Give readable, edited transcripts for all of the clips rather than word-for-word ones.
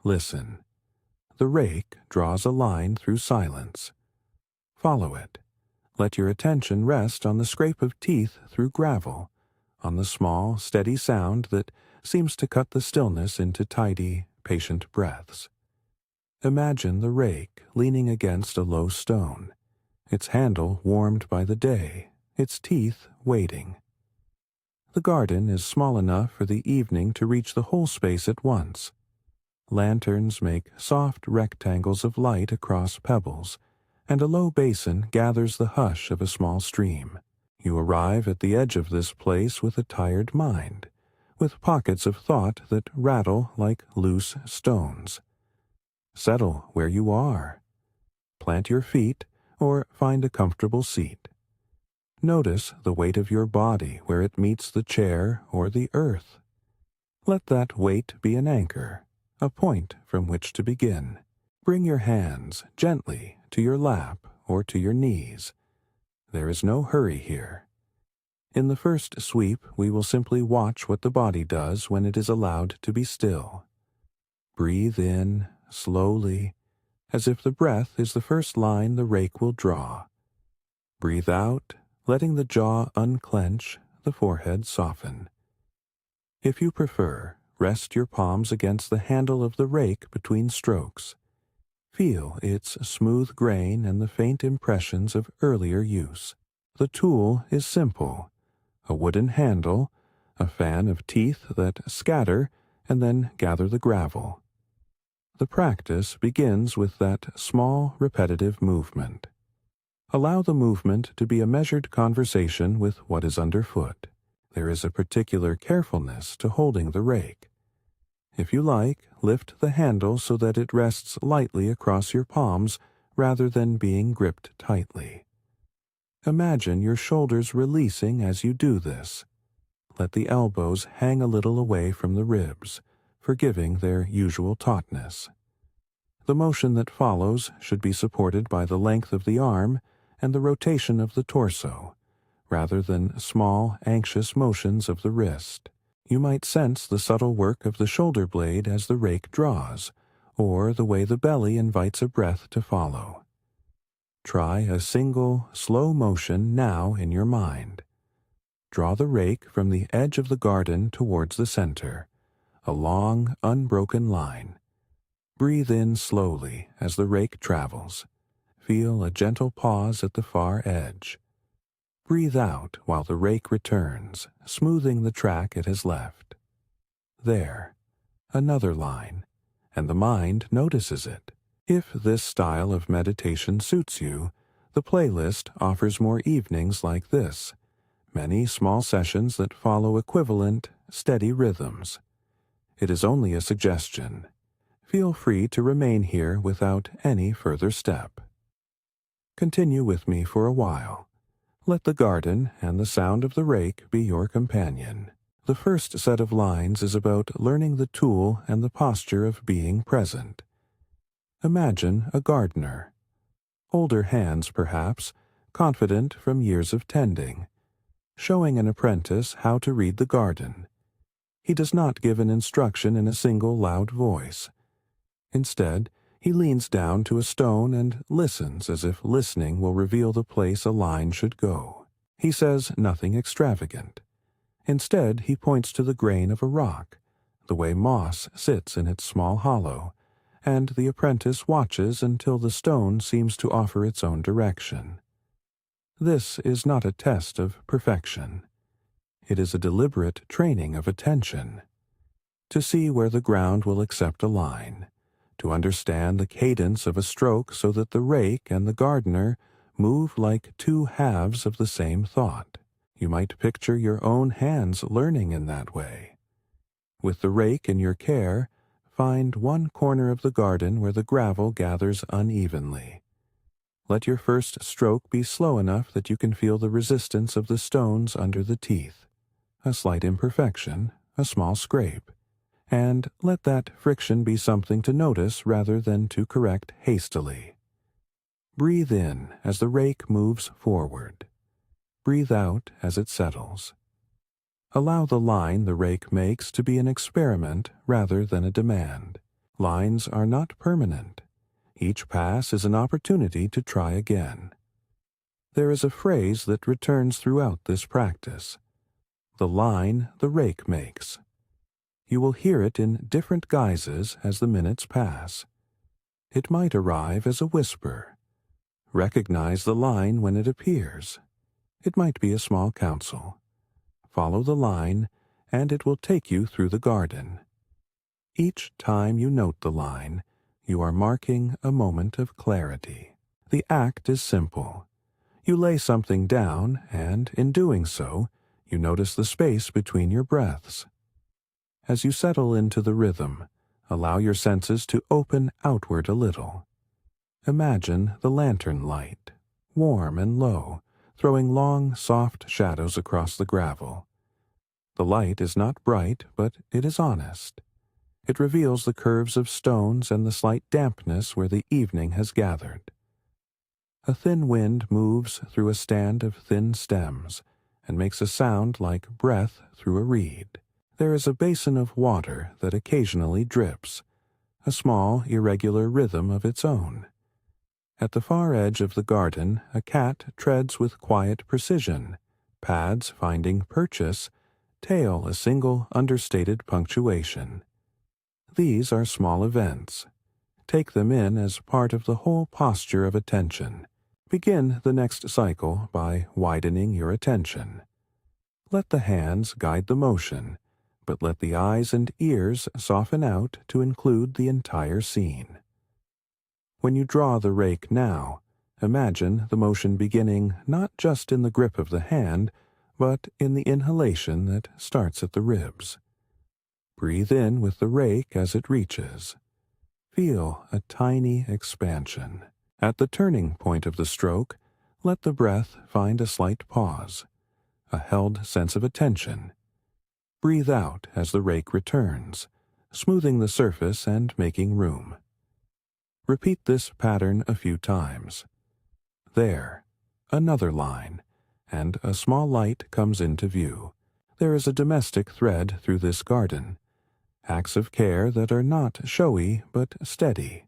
Listen. The rake draws a line through silence. Follow it. Let your attention rest on the scrape of teeth through gravel, on the small, steady sound that seems to cut the stillness into tidy, patient breaths. Imagine the rake leaning against a low stone, its handle warmed by the day, its teeth waiting. The garden is small enough for the evening to reach the whole space at once. Lanterns make soft rectangles of light across pebbles, and a low basin gathers the hush of a small stream. You arrive at the edge of this place with a tired mind, with pockets of thought that rattle like loose stones. Settle where you are. Plant your feet or find a comfortable seat. Notice the weight of your body where it meets the chair or the earth. Let that weight be an anchor, a point from which to begin. Bring your hands gently to your lap or to your knees. There is no hurry here. In the first sweep, we will simply watch what the body does when it is allowed to be still. Breathe in, slowly, as if the breath is the first line the rake will draw. Breathe out, letting the jaw unclench, the forehead soften. If you prefer, rest your palms against the handle of the rake between strokes. Feel its smooth grain and the faint impressions of earlier use. The tool is simple: a wooden handle, a fan of teeth that scatter and then gather the gravel. The practice begins with that small, repetitive movement. Allow the movement to be a measured conversation with what is underfoot. There is a particular carefulness to holding the rake. If you like, lift the handle so that it rests lightly across your palms rather than being gripped tightly. Imagine your shoulders releasing as you do this. Let the elbows hang a little away from the ribs, forgiving their usual tautness. The motion that follows should be supported by the length of the arm and the rotation of the torso, rather than small, anxious motions of the wrist. You might sense the subtle work of the shoulder blade as the rake draws, or the way the belly invites a breath to follow. Try a single, slow motion now in your mind. Draw the rake from the edge of the garden towards the center, a long, unbroken line. Breathe in slowly as the rake travels. Feel a gentle pause at the far edge. Breathe out while the rake returns, smoothing the track it has left. There, another line, and the mind notices it. If this style of meditation suits you, the playlist offers more evenings like this, many small sessions that follow equivalent, steady rhythms. It is only a suggestion. Feel free to remain here without any further step. Continue with me for a while. Let the garden and the sound of the rake be your companion. The first set of lines is about learning the tool and the posture of being present. Imagine a gardener. Older hands, perhaps, confident from years of tending, showing an apprentice how to read the garden. He does not give an instruction in a single loud voice. Instead, he leans down to a stone and listens as if listening will reveal the place a line should go. He says nothing extravagant. Instead, he points to the grain of a rock, the way moss sits in its small hollow, and the apprentice watches until the stone seems to offer its own direction. This is not a test of perfection. It is a deliberate training of attention. To see where the ground will accept a line, to understand the cadence of a stroke so that the rake and the gardener move like two halves of the same thought. You might picture your own hands learning in that way. With the rake in your care, find one corner of the garden where the gravel gathers unevenly. Let your first stroke be slow enough that you can feel the resistance of the stones under the teeth. A slight imperfection, a small scrape. And let that friction be something to notice rather than to correct hastily. Breathe in as the rake moves forward. Breathe out as it settles. Allow the line the rake makes to be an experiment rather than a demand. Lines are not permanent. Each pass is an opportunity to try again. There is a phrase that returns throughout this practice: the line the rake makes. You will hear it in different guises as the minutes pass. It might arrive as a whisper. Recognize the line when it appears. It might be a small counsel. Follow the line, and it will take you through the garden. Each time you note the line, you are marking a moment of clarity. The act is simple. You lay something down, and in doing so, you notice the space between your breaths. As you settle into the rhythm, allow your senses to open outward a little. Imagine the lantern light, warm and low, throwing long, soft shadows across the gravel. The light is not bright, but it is honest. It reveals the curves of stones and the slight dampness where the evening has gathered. A thin wind moves through a stand of thin stems and makes a sound like breath through a reed. There is a basin of water that occasionally drips, a small, irregular rhythm of its own. At the far edge of the garden, a cat treads with quiet precision, pads finding purchase, tail a single understated punctuation. These are small events. Take them in as part of the whole posture of attention. Begin the next cycle by widening your attention. Let the hands guide the motion, but let the eyes and ears soften out to include the entire scene. When you draw the rake now, imagine the motion beginning not just in the grip of the hand, but in the inhalation that starts at the ribs. Breathe in with the rake as it reaches. Feel a tiny expansion. At the turning point of the stroke, let the breath find a slight pause, a held sense of attention. Breathe out as the rake returns, smoothing the surface and making room. Repeat this pattern a few times. There, another line, and a small light comes into view. There is a domestic thread through this garden, acts of care that are not showy but steady.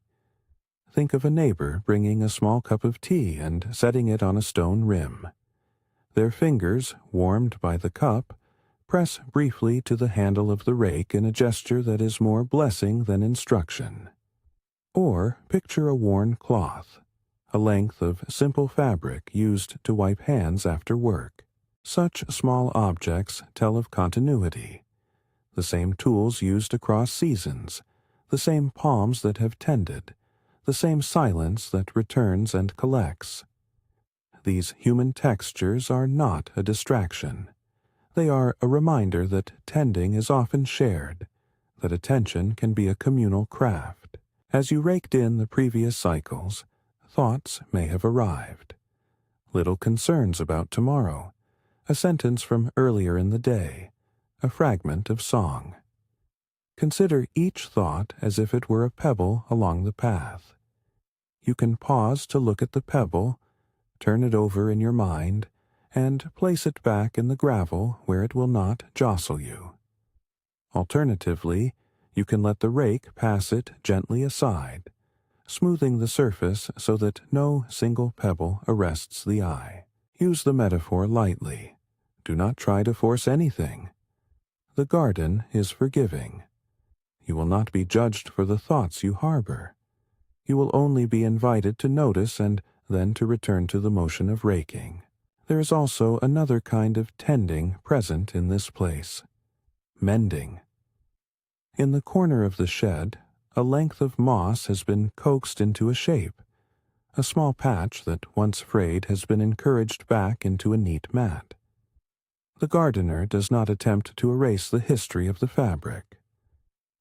Think of a neighbor bringing a small cup of tea and setting it on a stone rim. Their fingers, warmed by the cup, press briefly to the handle of the rake in a gesture that is more blessing than instruction. Or picture a worn cloth, a length of simple fabric used to wipe hands after work. Such small objects tell of continuity. The same tools used across seasons, the same palms that have tended, the same silence that returns and collects. These human textures are not a distraction. They are a reminder that tending is often shared, that attention can be a communal craft. As you raked in the previous cycles, thoughts may have arrived. Little concerns about tomorrow, a sentence from earlier in the day, a fragment of song. Consider each thought as if it were a pebble along the path. You can pause to look at the pebble, turn it over in your mind, and place it back in the gravel where it will not jostle you. Alternatively, you can let the rake pass it gently aside, smoothing the surface so that no single pebble arrests the eye. Use the metaphor lightly. Do not try to force anything. The garden is forgiving. You will not be judged for the thoughts you harbor. You will only be invited to notice and then to return to the motion of raking. There is also another kind of tending present in this place: mending. In the corner of the shed, a length of moss has been coaxed into a shape. A small patch that once frayed has been encouraged back into a neat mat. The gardener does not attempt to erase the history of the fabric.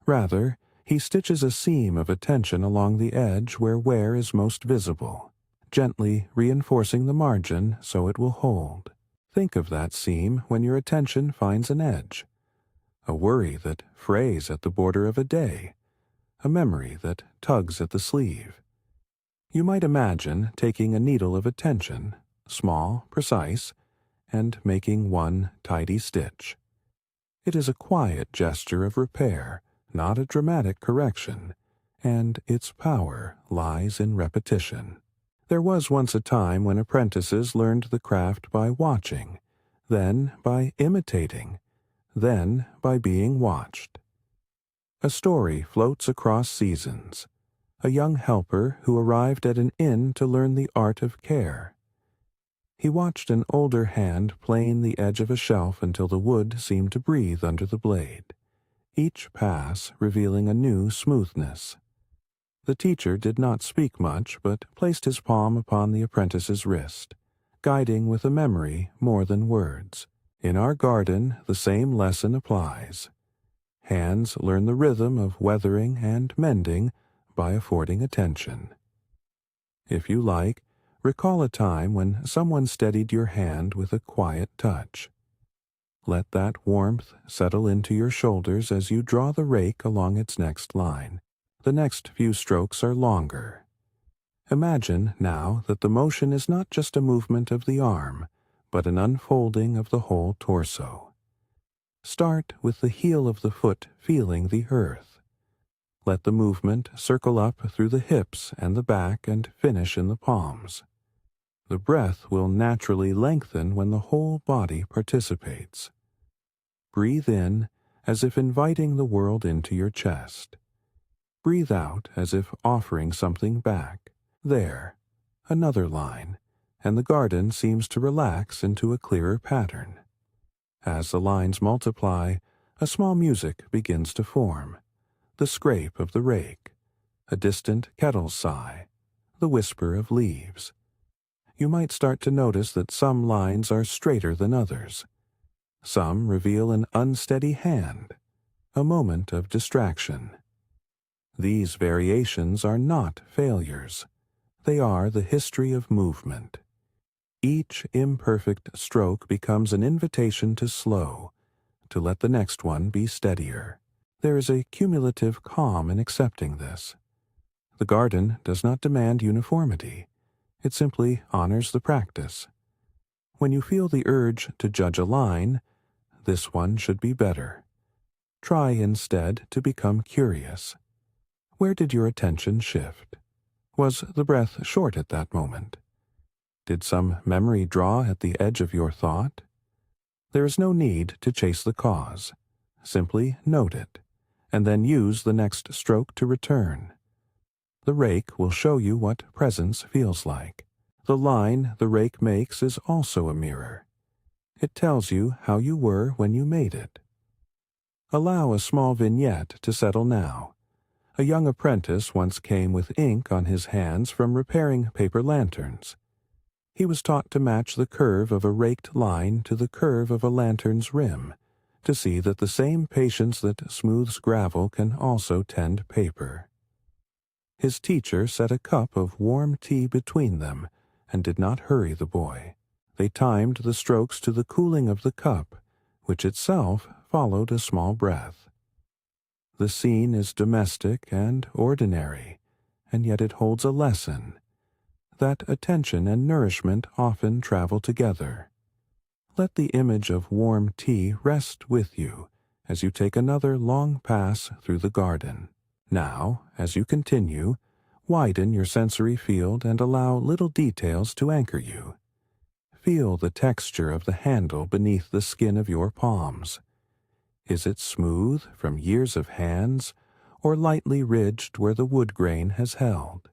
Rather, he stitches a seam of attention along the edge where wear is most visible, gently reinforcing the margin so it will hold. Think of that seam when your attention finds an edge, a worry that frays at the border of a day, a memory that tugs at the sleeve. You might imagine taking a needle of attention, small, precise, and making one tidy stitch. It is a quiet gesture of repair, not a dramatic correction. and its power lies in repetition. There was once a time when apprentices learned the craft by watching, then by imitating, then by being watched. A story floats across seasons. A young helper who arrived at an inn to learn the art of care. He watched an older hand plane the edge of a shelf until the wood seemed to breathe under the blade, each pass revealing a new smoothness. The teacher did not speak much, but placed his palm upon the apprentice's wrist, guiding with a memory more than words. In our garden, the same lesson applies. Hands learn the rhythm of weathering and mending by affording attention. If you like, recall a time when someone steadied your hand with a quiet touch. Let that warmth settle into your shoulders as you draw the rake along its next line. The next few strokes are longer. Imagine now that the motion is not just a movement of the arm, but an unfolding of the whole torso. Start with the heel of the foot feeling the earth. Let the movement circle up through the hips and the back and finish in the palms. The breath will naturally lengthen when the whole body participates. Breathe in as if inviting the world into your chest. Breathe out as if offering something back. There, another line, and the garden seems to relax into a clearer pattern. As the lines multiply, a small music begins to form. The scrape of the rake, a distant kettle's sigh, the whisper of leaves. You might start to notice that some lines are straighter than others. Some reveal an unsteady hand, a moment of distraction. These variations are not failures. They are the history of movement. Each imperfect stroke becomes an invitation to slow, to let the next one be steadier. There is a cumulative calm in accepting this. The garden does not demand uniformity. It simply honors the practice. When you feel the urge to judge a line, this one should be better. Try instead to become curious. Where did your attention shift? Was the breath short at that moment? Did some memory draw at the edge of your thought? There is no need to chase the cause. Simply note it, and then use the next stroke to return. The rake will show you what presence feels like. The line the rake makes is also a mirror. It tells you how you were when you made it. Allow a small vignette to settle now. A young apprentice once came with ink on his hands from repairing paper lanterns. He was taught to match the curve of a raked line to the curve of a lantern's rim, to see that the same patience that smooths gravel can also tend paper. His teacher set a cup of warm tea between them and did not hurry the boy. They timed the strokes to the cooling of the cup, which itself followed a small breath. The scene is domestic and ordinary, and yet it holds a lesson, that attention and nourishment often travel together. Let the image of warm tea rest with you as you take another long pass through the garden. Now, as you continue, widen your sensory field and allow little details to anchor you. Feel the texture of the handle beneath the skin of your palms. Is it smooth from years of hands, or lightly ridged where the wood grain has held?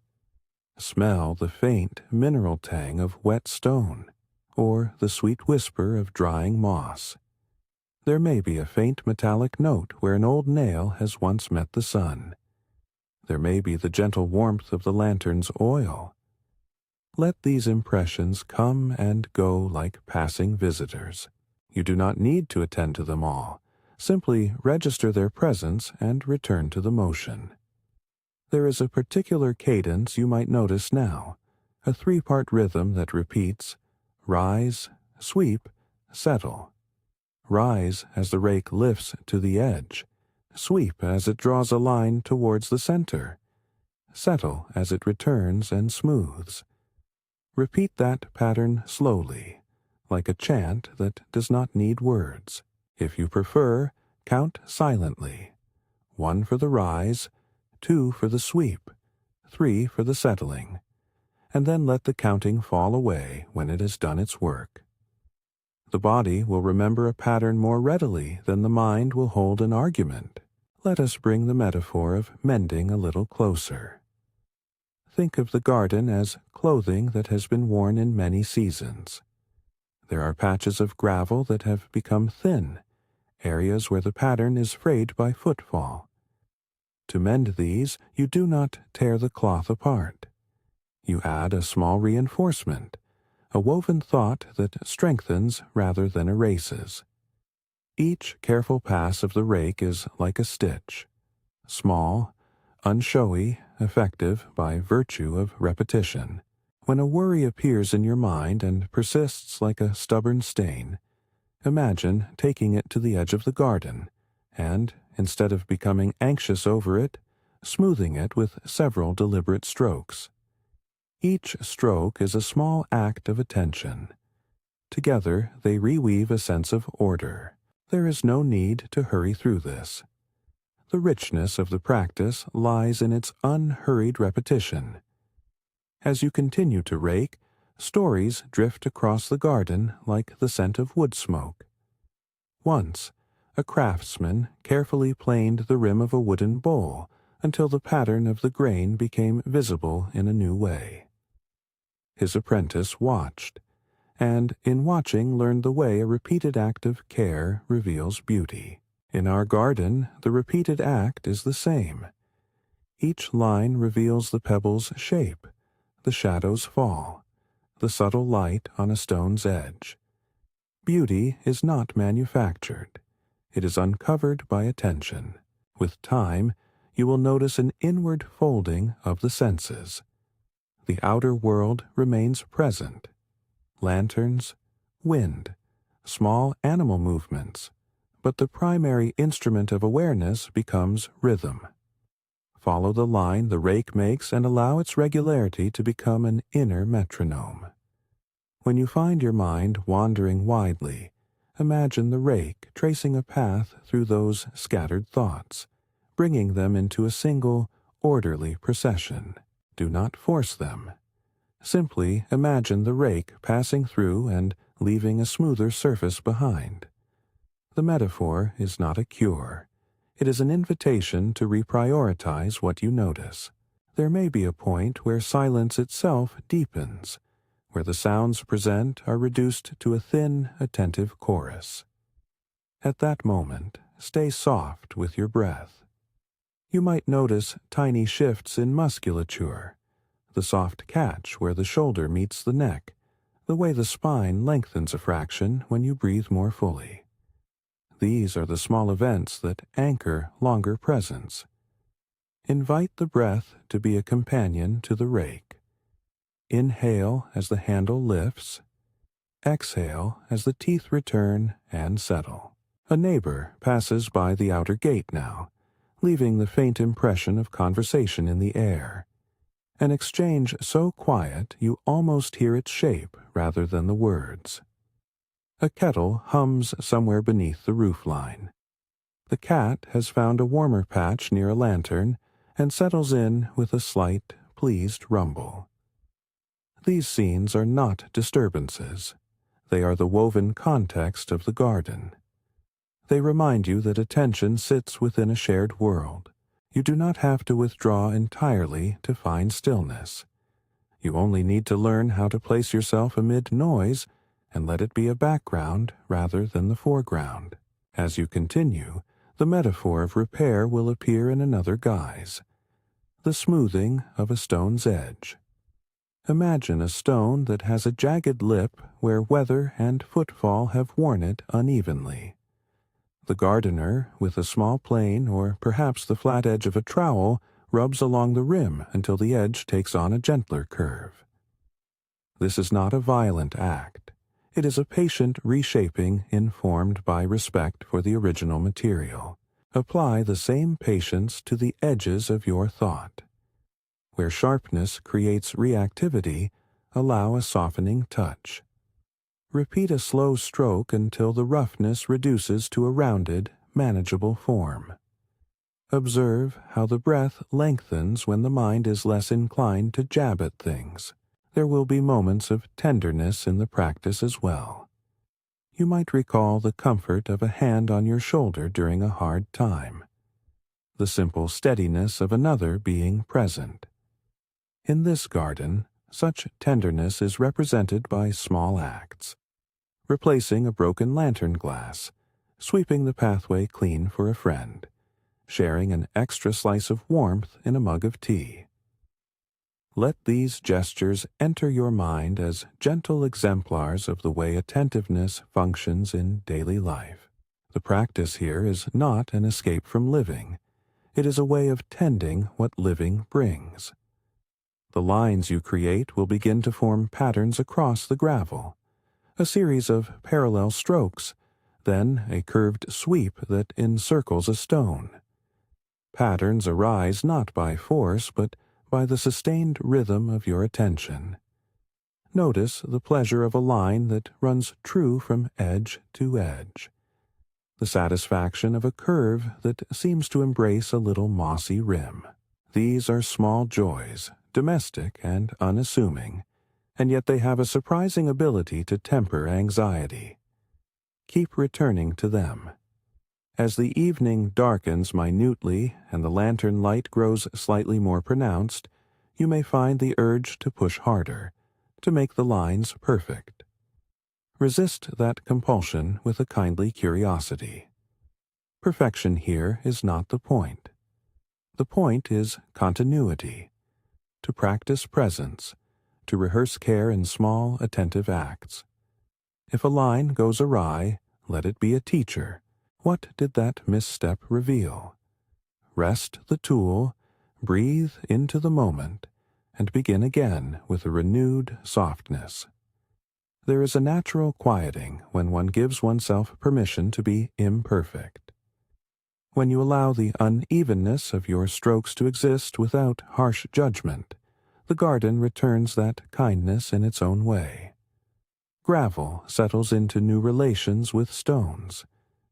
Smell the faint mineral tang of wet stone, or the sweet whisper of drying moss. There may be a faint metallic note where an old nail has once met the sun. There may be the gentle warmth of the lantern's oil. Let these impressions come and go like passing visitors. You do not need to attend to them all. Simply register their presence and return to the motion. There is a particular cadence you might notice now, a 3-part rhythm that repeats: rise, sweep, settle. Rise as the rake lifts to the edge. Sweep as it draws a line towards the center. Settle as it returns and smooths. Repeat that pattern slowly, like a chant that does not need words. If you prefer, count silently. 1 for the rise, 2 for the sweep, 3 for the settling, and then let the counting fall away when it has done its work. The body will remember a pattern more readily than the mind will hold an argument. Let us bring the metaphor of mending a little closer. Think of the garden as clothing that has been worn in many seasons. There are patches of gravel that have become thin, areas where the pattern is frayed by footfall. To mend these, you do not tear the cloth apart. You add a small reinforcement, a woven thought that strengthens rather than erases. Each careful pass of the rake is like a stitch, small, unshowy, effective by virtue of repetition. When a worry appears in your mind and persists like a stubborn stain, imagine taking it to the edge of the garden, and, instead of becoming anxious over it, smoothing it with several deliberate strokes. Each stroke is a small act of attention. Together they reweave a sense of order. There is no need to hurry through this. The richness of the practice lies in its unhurried repetition. As you continue to rake, stories drift across the garden like the scent of wood smoke. Once, a craftsman carefully planed the rim of a wooden bowl until the pattern of the grain became visible in a new way. His apprentice watched, and in watching learned the way a repeated act of care reveals beauty. In our garden, the repeated act is the same. Each line reveals the pebble's shape, the shadow's fall, the subtle light on a stone's edge. Beauty is not manufactured. It is uncovered by attention. With time, you will notice an inward folding of the senses. The outer world remains present. Lanterns, wind, small animal movements, but the primary instrument of awareness becomes rhythm. Follow the line the rake makes and allow its regularity to become an inner metronome. When you find your mind wandering widely, imagine the rake tracing a path through those scattered thoughts, bringing them into a single, orderly procession. Do not force them. Simply imagine the rake passing through and leaving a smoother surface behind. The metaphor is not a cure. It is an invitation to reprioritize what you notice. There may be a point where silence itself deepens, where the sounds present are reduced to a thin, attentive chorus. At that moment, stay soft with your breath. You might notice tiny shifts in musculature, the soft catch where the shoulder meets the neck, the way the spine lengthens a fraction when you breathe more fully. These are the small events that anchor longer presence. Invite the breath to be a companion to the rake. Inhale as the handle lifts. Exhale as the teeth return and settle. A neighbor passes by the outer gate now, leaving the faint impression of conversation in the air. An exchange so quiet you almost hear its shape rather than the words. A kettle hums somewhere beneath the roofline. The cat has found a warmer patch near a lantern and settles in with a slight, pleased rumble. These scenes are not disturbances. They are the woven context of the garden. They remind you that attention sits within a shared world. You do not have to withdraw entirely to find stillness. You only need to learn how to place yourself amid noise and let it be a background rather than the foreground. As you continue, the metaphor of repair will appear in another guise. The smoothing of a stone's edge. Imagine a stone that has a jagged lip where weather and footfall have worn it unevenly. The gardener, with a small plane or perhaps the flat edge of a trowel, rubs along the rim until the edge takes on a gentler curve. This is not a violent act. It is a patient reshaping informed by respect for the original material. Apply the same patience to the edges of your thought. Where sharpness creates reactivity, allow a softening touch. Repeat a slow stroke until the roughness reduces to a rounded, manageable form. Observe how the breath lengthens when the mind is less inclined to jab at things. There will be moments of tenderness in the practice as well. You might recall the comfort of a hand on your shoulder during a hard time, the simple steadiness of another being present. In this garden, such tenderness is represented by small acts: replacing a broken lantern glass, sweeping the pathway clean for a friend, sharing an extra slice of warmth in a mug of tea. Let these gestures enter your mind as gentle exemplars of the way attentiveness functions in daily life. The practice here is not an escape from living. It is a way of tending what living brings. The lines you create will begin to form patterns across the gravel, a series of parallel strokes, then a curved sweep that encircles a stone. Patterns arise not by force, but by the sustained rhythm of your attention. Notice the pleasure of a line that runs true from edge to edge, the satisfaction of a curve that seems to embrace a little mossy rim. These are small joys, domestic and unassuming, and yet they have a surprising ability to temper anxiety. Keep returning to them. As the evening darkens minutely and the lantern light grows slightly more pronounced, you may find the urge to push harder, to make the lines perfect. Resist that compulsion with a kindly curiosity. Perfection here is not the point. The point is continuity, to practice presence, to rehearse care in small, attentive acts. If a line goes awry, let it be a teacher. What did that misstep reveal? Rest the tool, breathe into the moment, and begin again with a renewed softness. There is a natural quieting when one gives oneself permission to be imperfect. When you allow the unevenness of your strokes to exist without harsh judgment, the garden returns that kindness in its own way. Gravel settles into new relations with stones.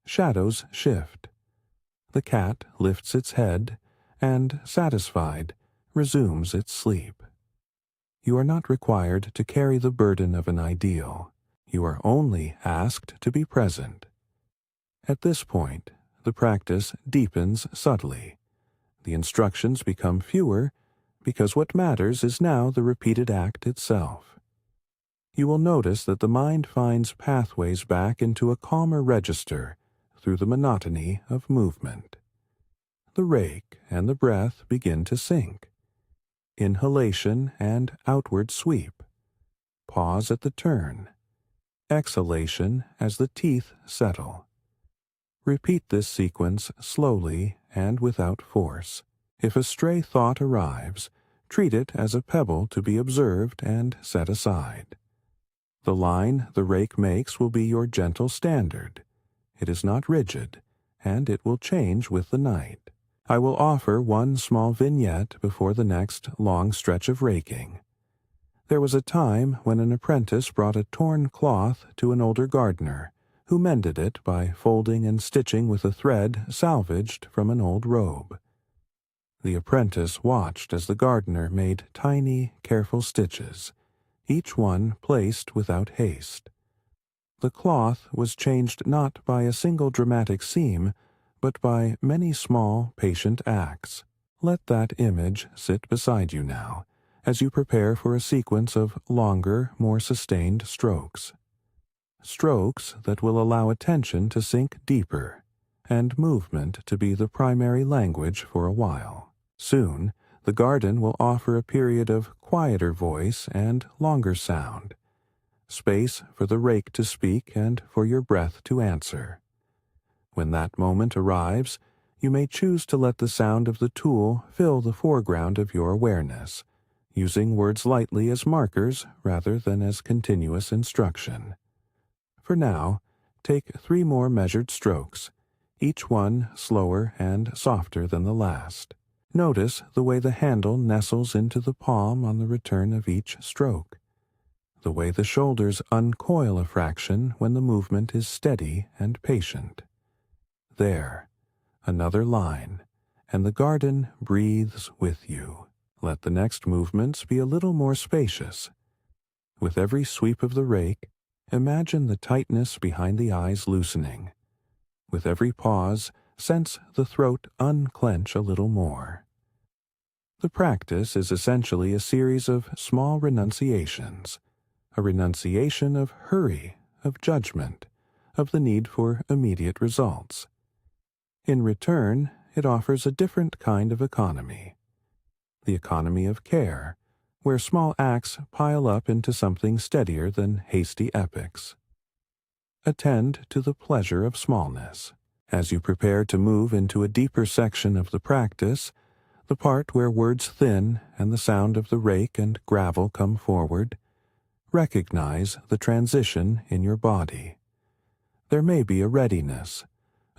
Shadows shift. The cat lifts its head and, satisfied, resumes its sleep. You are not required to carry the burden of an ideal. You are only asked to be present. At this point, the practice deepens subtly. The instructions become fewer because what matters is now the repeated act itself. You will notice that the mind finds pathways back into a calmer register through the monotony of movement. The rake and the breath begin to sync. Inhalation and outward sweep. Pause at the turn. Exhalation as the teeth settle. Repeat this sequence slowly and without force. If a stray thought arrives, treat it as a pebble to be observed and set aside. The line the rake makes will be your gentle standard. It is not rigid, and it will change with the night. I will offer one small vignette before the next long stretch of raking. There was a time when an apprentice brought a torn cloth to an older gardener, who mended it by folding and stitching with a thread salvaged from an old robe. The apprentice watched as the gardener made tiny, careful stitches, each one placed without haste. The cloth was changed not by a single dramatic seam, but by many small, patient acts. Let that image sit beside you now, as you prepare for a sequence of longer, more sustained strokes. Strokes that will allow attention to sink deeper, and movement to be the primary language for a while. Soon, the garden will offer a period of quieter voice and longer sound, space for the rake to speak and for your breath to answer. When that moment arrives, you may choose to let the sound of the tool fill the foreground of your awareness, using words lightly as markers rather than as continuous instruction. For now, take 3 more measured strokes, each one slower and softer than the last. Notice the way the handle nestles into the palm on the return of each stroke, the way the shoulders uncoil a fraction when the movement is steady and patient. There, another line, and the garden breathes with you. Let the next movements be a little more spacious. With every sweep of the rake, imagine the tightness behind the eyes loosening. With every pause, sense the throat unclench a little more. The practice is essentially a series of small renunciations, a renunciation of hurry, of judgment, of the need for immediate results. In return, it offers a different kind of economy, the economy of care, where small acts pile up into something steadier than hasty epics. Attend to the pleasure of smallness. As you prepare to move into a deeper section of the practice, the part where words thin and the sound of the rake and gravel come forward, recognize the transition in your body. There may be a readiness,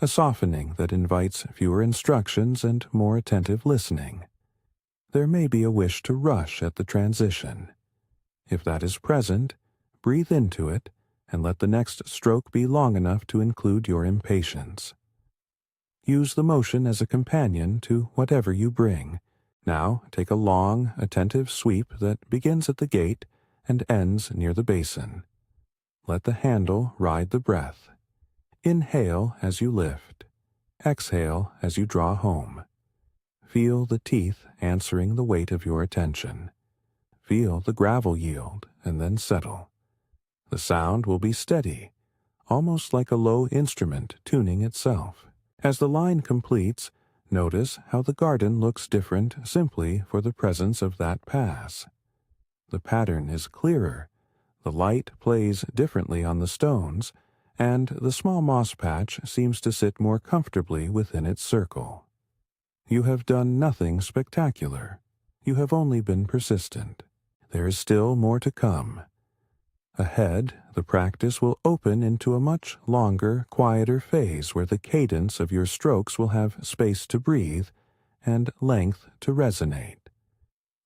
a softening that invites fewer instructions and more attentive listening. There may be a wish to rush at the transition. If that is present, breathe into it and let the next stroke be long enough to include your impatience. Use the motion as a companion to whatever you bring. Now take a long, attentive sweep that begins at the gate and ends near the basin. Let the handle ride the breath. Inhale as you lift. Exhale as you draw home. Feel the teeth answering the weight of your attention. Feel the gravel yield and then settle. The sound will be steady, almost like a low instrument tuning itself. As the line completes, notice how the garden looks different simply for the presence of that pass. The pattern is clearer, the light plays differently on the stones, and the small moss patch seems to sit more comfortably within its circle. You have done nothing spectacular. You have only been persistent. There is still more to come. Ahead, the practice will open into a much longer, quieter phase where the cadence of your strokes will have space to breathe and length to resonate.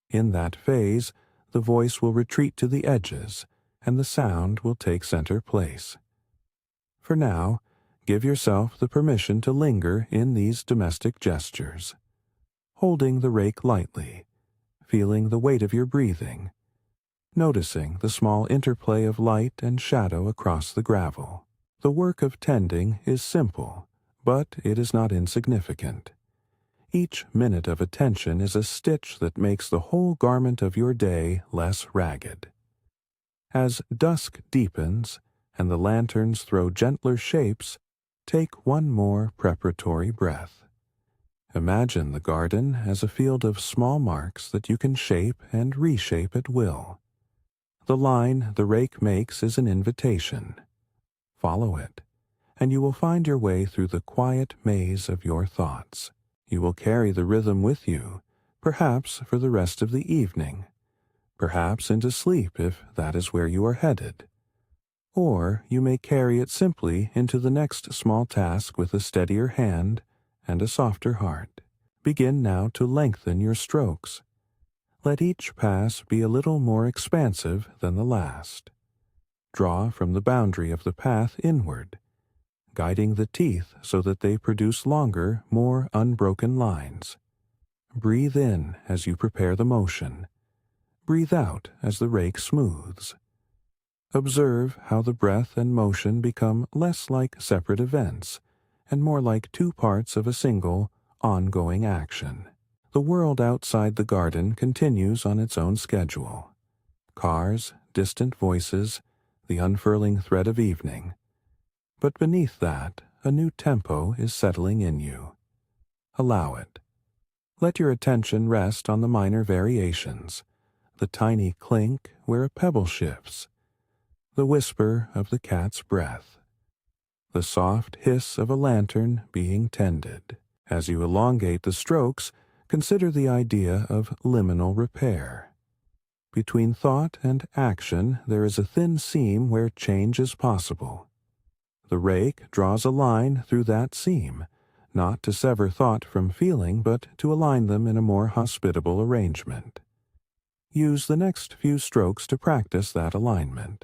In that phase, the voice will retreat to the edges, and the sound will take center place. For now, give yourself the permission to linger in these domestic gestures, holding the rake lightly, feeling the weight of your breathing, noticing the small interplay of light and shadow across the gravel. The work of tending is simple, but it is not insignificant. Each minute of attention is a stitch that makes the whole garment of your day less ragged. As dusk deepens and the lanterns throw gentler shapes, take one more preparatory breath. Imagine the garden as a field of small marks that you can shape and reshape at will. The line the rake makes is an invitation. Follow it, and you will find your way through the quiet maze of your thoughts. You will carry the rhythm with you, perhaps for the rest of the evening, perhaps into sleep if that is where you are headed. Or you may carry it simply into the next small task with a steadier hand and a softer heart. Begin now to lengthen your strokes. Let each pass be a little more expansive than the last. Draw from the boundary of the path inward, guiding the teeth so that they produce longer, more unbroken lines. Breathe in as you prepare the motion. Breathe out as the rake smooths. Observe how the breath and motion become less like separate events and more like two parts of a single, ongoing action. The world outside the garden continues on its own schedule. Cars, distant voices, the unfurling thread of evening. But beneath that, a new tempo is settling in you. Allow it. Let your attention rest on the minor variations, the tiny clink where a pebble shifts, the whisper of the cat's breath, the soft hiss of a lantern being tended. As you elongate the strokes, consider the idea of liminal repair. Between thought and action there is a thin seam where change is possible. The rake draws a line through that seam, not to sever thought from feeling, but to align them in a more hospitable arrangement. Use the next few strokes to practice that alignment.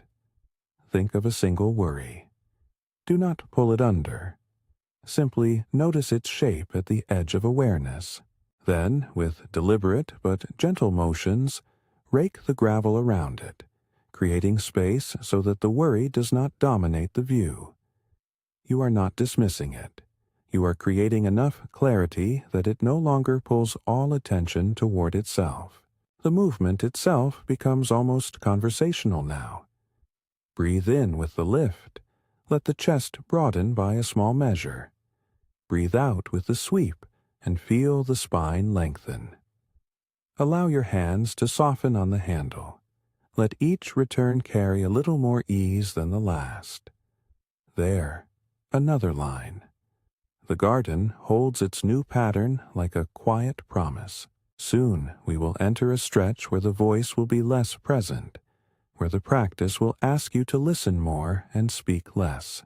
Think of a single worry. Do not pull it under. Simply notice its shape at the edge of awareness. Then, with deliberate but gentle motions, rake the gravel around it, creating space so that the worry does not dominate the view. You are not dismissing it. You are creating enough clarity that it no longer pulls all attention toward itself. The movement itself becomes almost conversational now. Breathe in with the lift. Let the chest broaden by a small measure. Breathe out with the sweep and feel the spine lengthen. Allow your hands to soften on the handle. Let each return carry a little more ease than the last. There, another line. The garden holds its new pattern like a quiet promise. Soon we will enter a stretch where the voice will be less present, where the practice will ask you to listen more and speak less.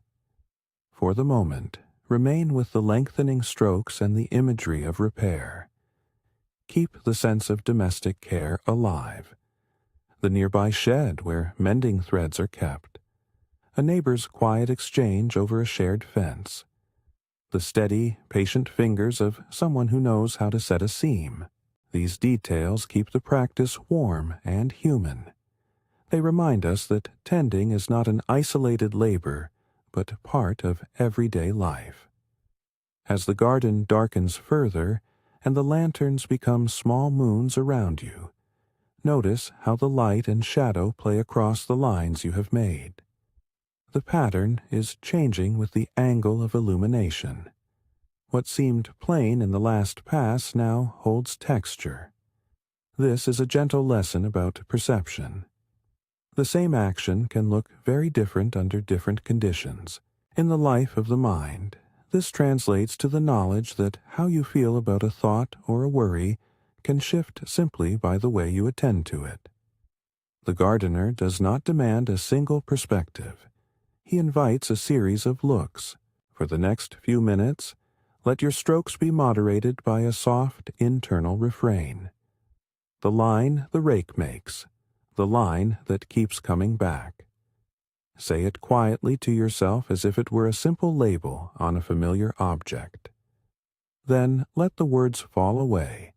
For the moment, remain with the lengthening strokes and the imagery of repair. Keep the sense of domestic care alive. The nearby shed where mending threads are kept. A neighbor's quiet exchange over a shared fence. The steady, patient fingers of someone who knows how to set a seam. These details keep the practice warm and human. They remind us that tending is not an isolated labor, but part of everyday life. As the garden darkens further, and the lanterns become small moons around you, notice how the light and shadow play across the lines you have made. The pattern is changing with the angle of illumination. What seemed plain in the last pass now holds texture. This is a gentle lesson about perception. The same action can look very different under different conditions. In the life of the mind, this translates to the knowledge that how you feel about a thought or a worry can shift simply by the way you attend to it. The gardener does not demand a single perspective. He invites a series of looks. For the next few minutes, let your strokes be moderated by a soft internal refrain. The line the rake makes, the line that keeps coming back. Say it quietly to yourself as if it were a simple label on a familiar object. Then let the words fall away,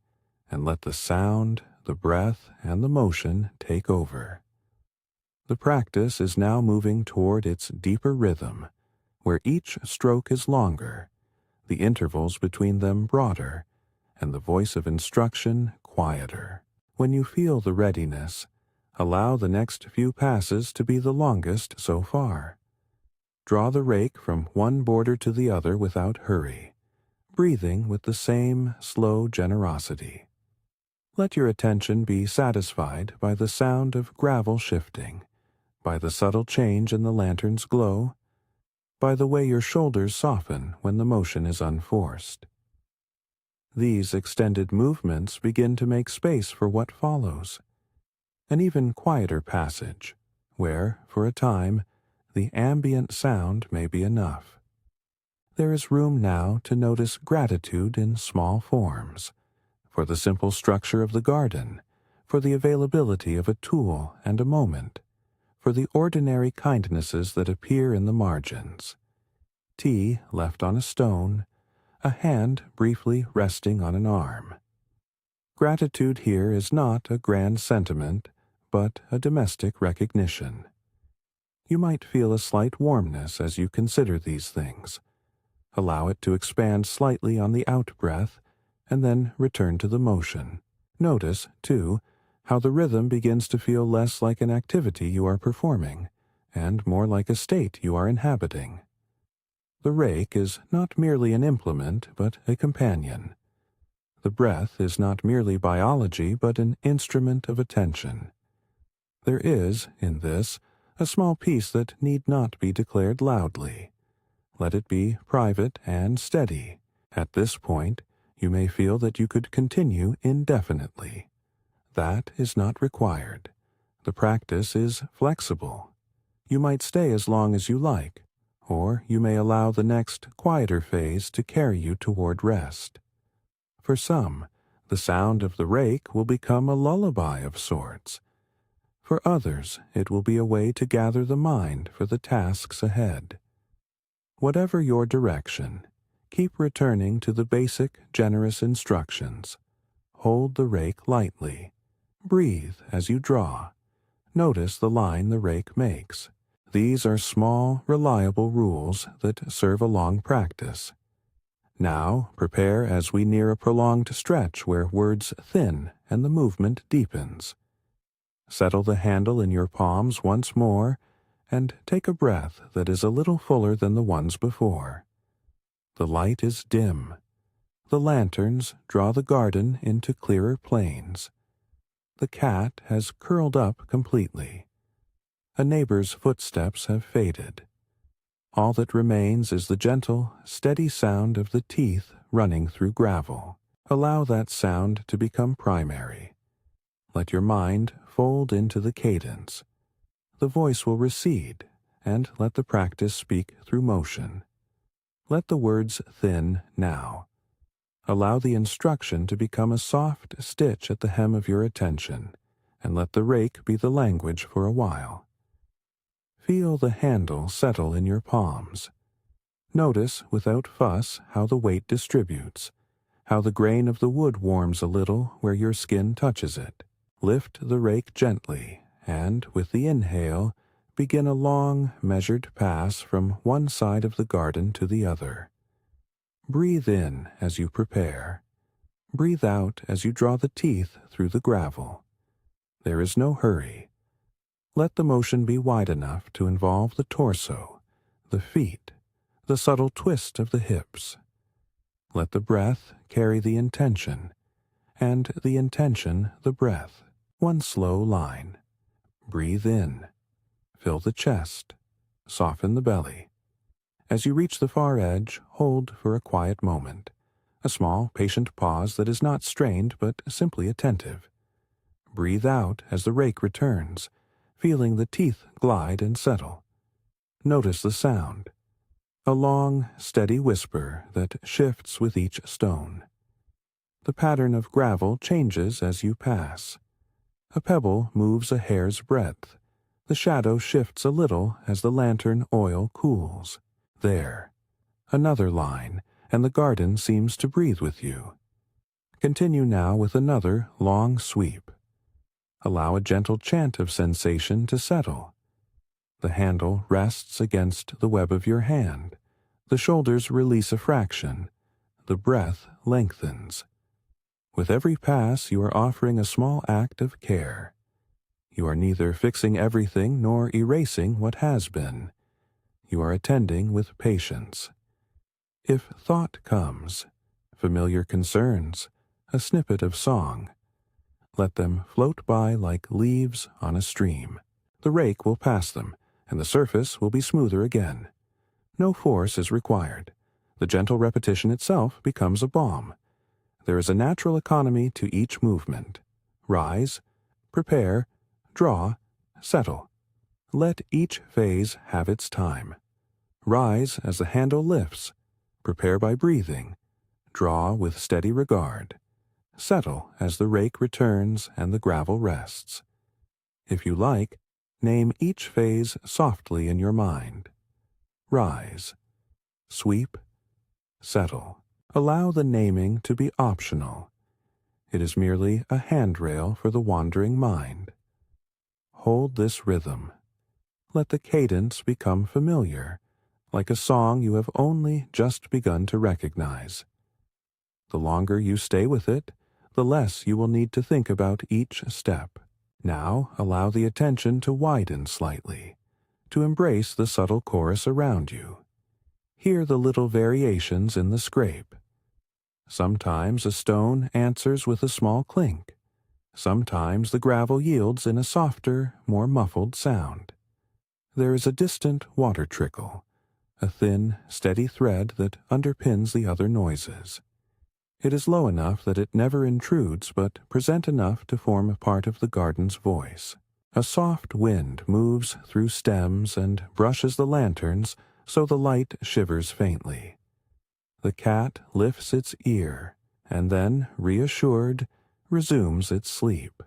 and let the sound, the breath, and the motion take over. The practice is now moving toward its deeper rhythm, where each stroke is longer, the intervals between them broader, and the voice of instruction quieter. When you feel the readiness, allow the next few passes to be the longest so far. Draw the rake from one border to the other without hurry, breathing with the same slow generosity. Let your attention be satisfied by the sound of gravel shifting, by the subtle change in the lantern's glow, by the way your shoulders soften when the motion is unforced. These extended movements begin to make space for what follows, an even quieter passage, where, for a time, the ambient sound may be enough. There is room now to notice gratitude in small forms, for the simple structure of the garden, for the availability of a tool and a moment, for the ordinary kindnesses that appear in the margins. Tea left on a stone, a hand briefly resting on an arm. Gratitude here is not a grand sentiment, but a domestic recognition. You might feel a slight warmness as you consider these things. Allow it to expand slightly on the out-breath, and then return to the motion. Notice, too, how the rhythm begins to feel less like an activity you are performing, and more like a state you are inhabiting. The rake is not merely an implement, but a companion. The breath is not merely biology, but an instrument of attention. There is, in this, a small piece that need not be declared loudly. Let it be private and steady. At this point, you may feel that you could continue indefinitely. That is not required. The practice is flexible. You might stay as long as you like, or you may allow the next quieter phase to carry you toward rest. For some, the sound of the rake will become a lullaby of sorts. For others, it will be a way to gather the mind for the tasks ahead. Whatever your direction, Keep returning to the basic, generous instructions. Hold the rake lightly. Breathe as you draw. Notice the line the rake makes. These are small, reliable rules that serve a long practice. Now, prepare as we near a prolonged stretch where words thin and the movement deepens. Settle the handle in your palms once more and take a breath that is a little fuller than the ones before. The light is dim. The lanterns draw the garden into clearer plains. The cat has curled up completely. A neighbor's footsteps have faded. All that remains is the gentle, steady sound of the teeth running through gravel. Allow that sound to become primary. Let your mind fold into the cadence. The voice will recede, and let the practice speak through motion. Let the words thin now. Allow the instruction to become a soft stitch at the hem of your attention, and let the rake be the language for a while. Feel the handle settle in your palms. Notice, without fuss, how the weight distributes, how the grain of the wood warms a little where your skin touches it. Lift the rake gently, and, with the inhale, begin a long, measured pass from one side of the garden to the other. Breathe in as you prepare. Breathe out as you draw the teeth through the gravel. There is no hurry. Let the motion be wide enough to involve the torso, the feet, the subtle twist of the hips. Let the breath carry the intention, and the intention the breath. One slow line. Breathe in. Fill the chest. Soften the belly. As you reach the far edge, hold for a quiet moment. A small, patient pause that is not strained but simply attentive. Breathe out as the rake returns, feeling the teeth glide and settle. Notice the sound. A long, steady whisper that shifts with each stone. The pattern of gravel changes as you pass. A pebble moves a hair's breadth. The shadow shifts a little as the lantern oil cools. There. Another line, and the garden seems to breathe with you. Continue now with another long sweep. Allow a gentle chant of sensation to settle. The handle rests against the web of your hand. The shoulders release a fraction. The breath lengthens. With every pass, you are offering a small act of care. You are neither fixing everything nor erasing what has been. You are attending with patience. If thought comes, familiar concerns, a snippet of song, let them float by like leaves on a stream. The rake will pass them, and the surface will be smoother again. No force is required. The gentle repetition itself becomes a balm. There is a natural economy to each movement. Rise, prepare, draw, settle. Let each phase have its time. Rise as the handle lifts. Prepare by breathing. Draw with steady regard. Settle as the rake returns and the gravel rests. If you like, name each phase softly in your mind. Rise. Sweep. Settle. Allow the naming to be optional. It is merely a handrail for the wandering mind. Hold this rhythm. Let the cadence become familiar, like a song you have only just begun to recognize. The longer you stay with it, the less you will need to think about each step. Now allow the attention to widen slightly, to embrace the subtle chorus around you. Hear the little variations in the scrape. Sometimes a stone answers with a small clink. Sometimes the gravel yields in a softer, more muffled sound. There is a distant water trickle, a thin, steady thread that underpins the other noises. It is low enough that it never intrudes, but present enough to form a part of the garden's voice. A soft wind moves through stems and brushes the lanterns so the light shivers faintly. The cat lifts its ear, and then, reassured, resumes its sleep.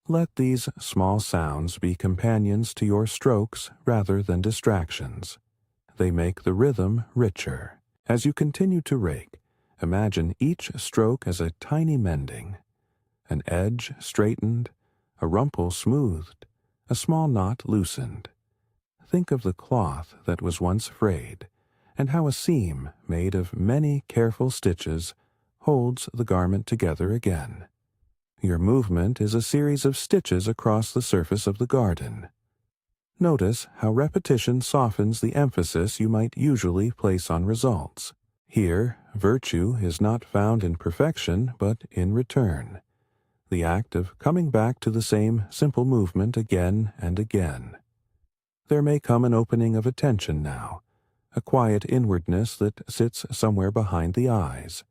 Let these small sounds be companions to your strokes rather than distractions. They make the rhythm richer. As you continue to rake, imagine each stroke as a tiny mending, an edge straightened, a rumple smoothed, a small knot loosened. Think of the cloth that was once frayed, and how a seam made of many careful stitches holds the garment together again. Your movement is a series of stitches across the surface of the garden. Notice how repetition softens the emphasis you might usually place on results. Here, virtue is not found in perfection, but in return, the act of coming back to the same simple movement again and again. There may come an opening of attention now, a quiet inwardness that sits somewhere behind the eyes.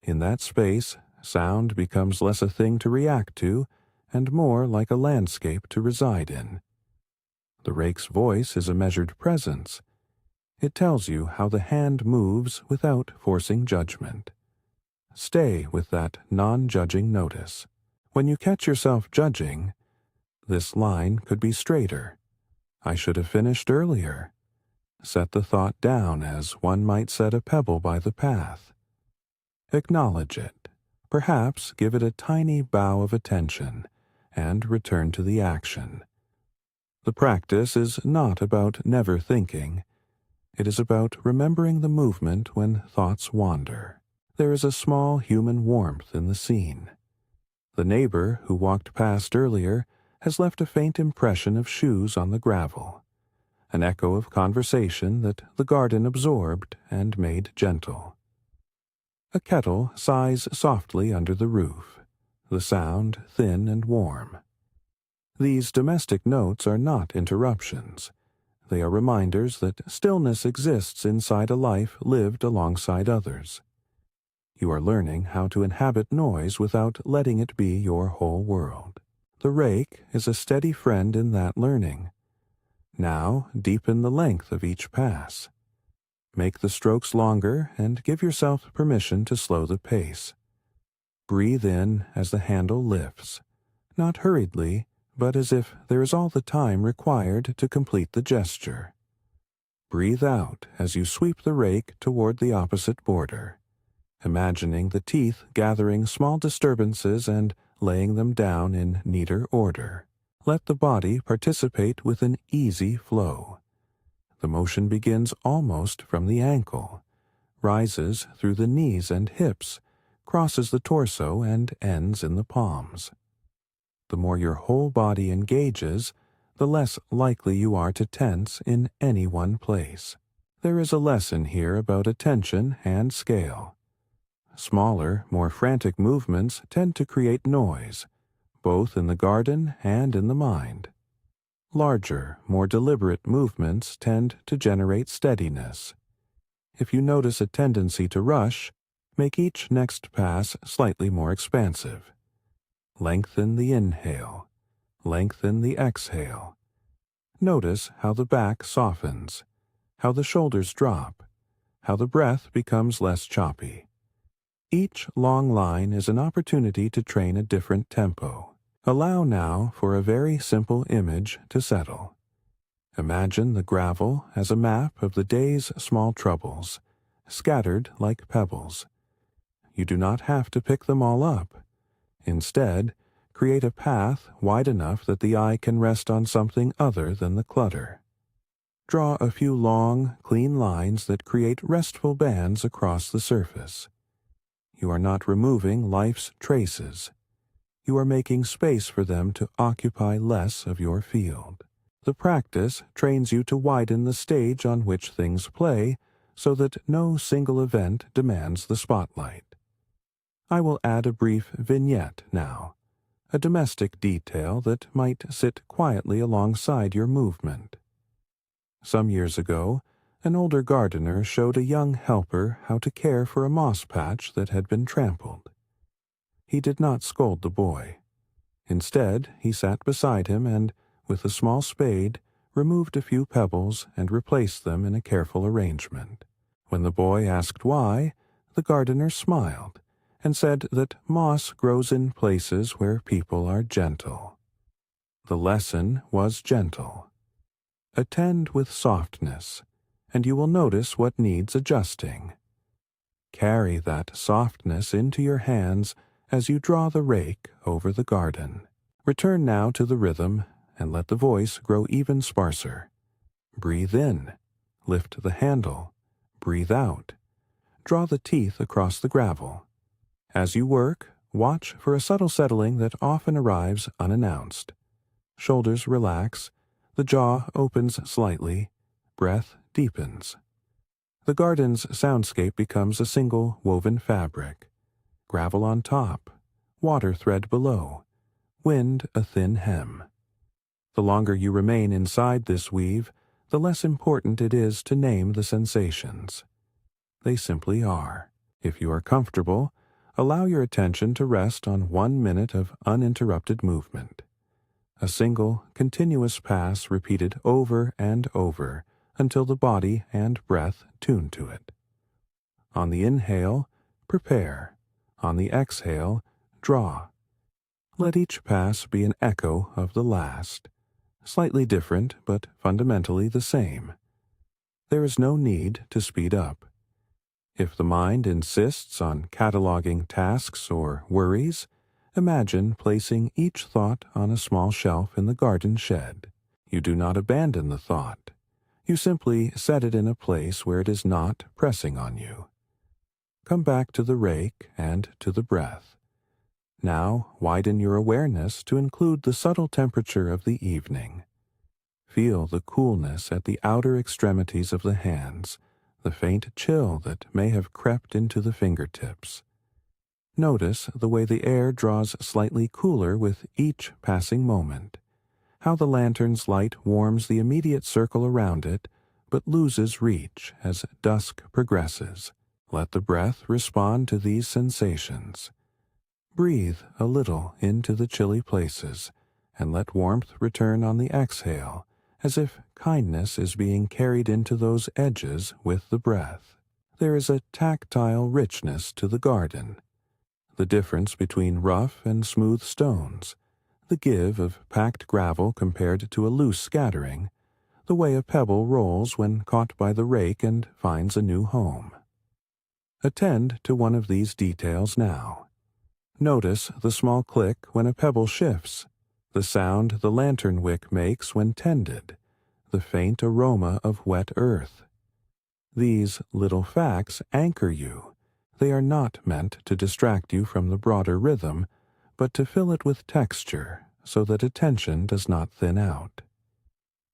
In that space, sound becomes less a thing to react to and more like a landscape to reside in. The rake's voice is a measured presence. It tells you how the hand moves without forcing judgment. Stay with that non-judging notice. When you catch yourself judging, this line could be straighter. I should have finished earlier. Set the thought down as one might set a pebble by the path. Acknowledge it. Perhaps give it a tiny bow of attention, and return to the action. The practice is not about never thinking. It is about remembering the movement when thoughts wander. There is a small human warmth in the scene. The neighbor who walked past earlier has left a faint impression of shoes on the gravel, an echo of conversation that the garden absorbed and made gentle. A kettle sighs softly under the roof, the sound thin and warm. These domestic notes are not interruptions. They are reminders that stillness exists inside a life lived alongside others. You are learning how to inhabit noise without letting it be your whole world. The rake is a steady friend in that learning. Now deepen the length of each pass. Make the strokes longer and give yourself permission to slow the pace. Breathe in as the handle lifts, not hurriedly, but as if there is all the time required to complete the gesture. Breathe out as you sweep the rake toward the opposite border, imagining the teeth gathering small disturbances and laying them down in neater order. Let the body participate with an easy flow. The motion begins almost from the ankle, rises through the knees and hips, crosses the torso, and ends in the palms. The more your whole body engages, the less likely you are to tense in any one place. There is a lesson here about attention and scale. Smaller, more frantic movements tend to create noise, both in the garden and in the mind. Larger, more deliberate movements tend to generate steadiness. If you notice a tendency to rush, make each next pass slightly more expansive. Lengthen the inhale. Lengthen the exhale. Notice how the back softens, how the shoulders drop, how the breath becomes less choppy. Each long line is an opportunity to train a different tempo. Allow now for a very simple image to settle. Imagine the gravel as a map of the day's small troubles, scattered like pebbles. You do not have to pick them all up. Instead, create a path wide enough that the eye can rest on something other than the clutter. Draw a few long, clean lines that create restful bands across the surface. You are not removing life's traces. You are making space for them to occupy less of your field. The practice trains you to widen the stage on which things play so that no single event demands the spotlight. I will add a brief vignette now, a domestic detail that might sit quietly alongside your movement. Some years ago, an older gardener showed a young helper how to care for a moss patch that had been trampled. He did not scold the boy. Instead, he sat beside him and, with a small spade, removed a few pebbles and replaced them in a careful arrangement. When the boy asked why, the gardener smiled and said that moss grows in places where people are gentle. The lesson was gentle. Attend with softness. and you will notice what needs adjusting. Carry that softness into your hands as you draw the rake over the garden. Return now to the rhythm and let the voice grow even sparser. Breathe in, lift the handle, breathe out. Draw the teeth across the gravel. As you work, watch for a subtle settling that often arrives unannounced. Shoulders relax, the jaw opens slightly, breath deepens. The garden's soundscape becomes a single woven fabric. Gravel on top, water thread below, wind a thin hem. The longer you remain inside this weave, the less important it is to name the sensations. They simply are. If you are comfortable, allow your attention to rest on 1 minute of uninterrupted movement. A single, continuous pass repeated over and over until the body and breath tune to it. On the inhale, prepare. On the exhale, draw. Let each pass be an echo of the last, slightly different but fundamentally the same. There is no need to speed up. If the mind insists on cataloging tasks or worries, imagine placing each thought on a small shelf in the garden shed. You do not abandon the thought. You simply set it in a place where it is not pressing on you. Come back to the rake and to the breath. Now widen your awareness to include the subtle temperature of the evening. Feel the coolness at the outer extremities of the hands, the faint chill that may have crept into the fingertips. Notice the way the air draws slightly cooler with each passing moment, how the lantern's light warms the immediate circle around it, but loses reach as dusk progresses. Let the breath respond to these sensations. Breathe a little into the chilly places, and let warmth return on the exhale, as if kindness is being carried into those edges with the breath. There is a tactile richness to the garden. The difference between rough and smooth stones, the give of packed gravel compared to a loose scattering, the way a pebble rolls when caught by the rake and finds a new home. Attend to one of these details now. Notice the small click when a pebble shifts, the sound the lantern wick makes when tended, the faint aroma of wet earth. These little facts anchor you. They are not meant to distract you from the broader rhythm, but to fill it with texture so that attention does not thin out.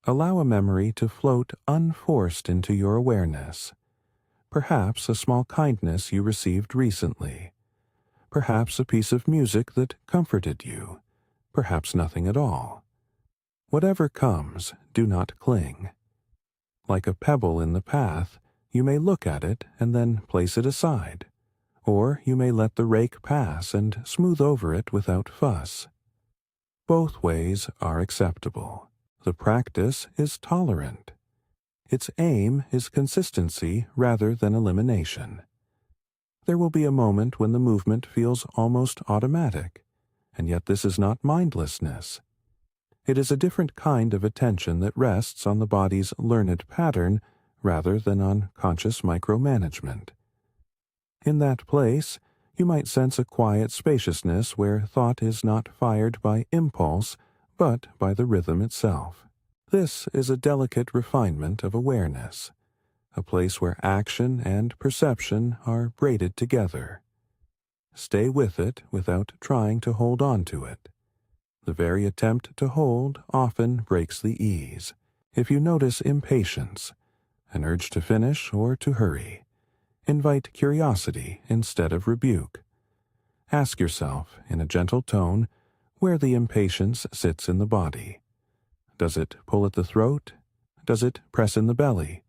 Allow a memory to float unforced into your awareness. Perhaps a small kindness you received recently. Perhaps a piece of music that comforted you. Perhaps nothing at all. Whatever comes, do not cling. Like a pebble in the path, you may look at it and then place it aside. Or you may let the rake pass and smooth over it without fuss. Both ways are acceptable. The practice is tolerant. Its aim is consistency rather than elimination. There will be a moment when the movement feels almost automatic, and yet this is not mindlessness. It is a different kind of attention that rests on the body's learned pattern rather than on conscious micromanagement. In that place, you might sense a quiet spaciousness where thought is not fired by impulse, but by the rhythm itself. This is a delicate refinement of awareness, a place where action and perception are braided together. Stay with it without trying to hold on to it. The very attempt to hold often breaks the ease. If you notice impatience, an urge to finish or to hurry, invite curiosity instead of rebuke. Ask yourself, in a gentle tone, where the impatience sits in the body. Does it pull at the throat? Does it press in the belly?